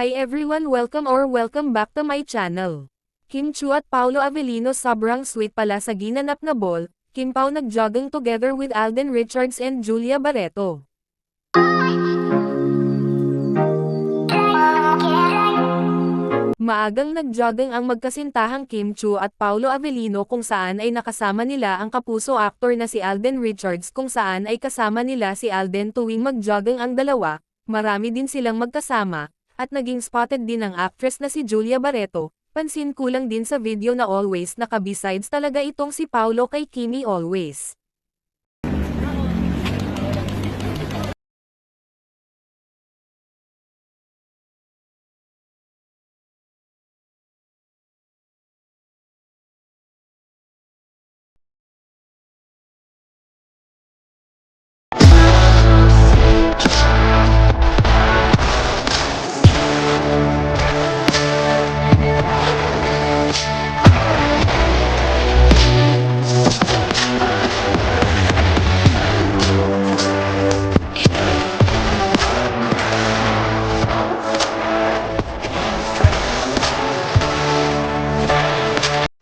Hi everyone, welcome back to my channel. Kim Chu at Paolo Avellino sobrang sweet pala sa ginanap na ball. Kim Pao nag-jogging together with Alden Richards and Julia Barreto. Maagang nag-jogging ang magkasintahang Kim Chu at Paolo Avellino kung saan ay nakasama nila ang kapuso actor na si Alden Richards kung saan ay kasama nila si Alden tuwing mag-jogging ang dalawa. Marami din silang magkasama, at naging spotted din ang actress na si Julia Barreto. Pansin kulang din sa video na always naka-besides talaga itong si Paolo kay Kimi always.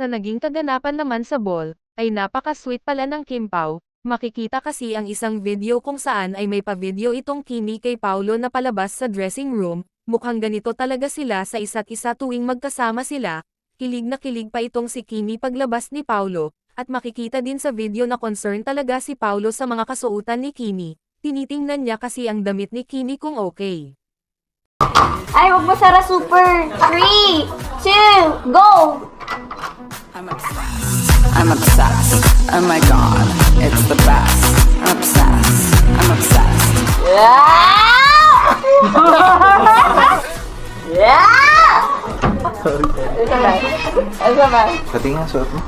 Sa naging kaganapan naman sa ball, ay napaka-sweet pala ng Kim Pao. Makikita kasi ang isang video kung saan ay may pa-video itong Kimi kay Paolo na palabas sa dressing room. Mukhang ganito talaga sila sa isa't isa tuwing magkasama sila. Kilig na kilig pa itong si Kimi paglabas ni Paolo, at makikita din sa video na concern talaga si Paolo sa mga kasuotan ni Kimi. Tinitingnan niya kasi ang damit ni Kimi kung okay. Ay, wag mo Sara super! 3, 2, go! I'm obsessed. Oh my god, it's the best. I'm obsessed. I'm obsessed. Yeah! yeah! Isa ba? Pati nga, suot mo.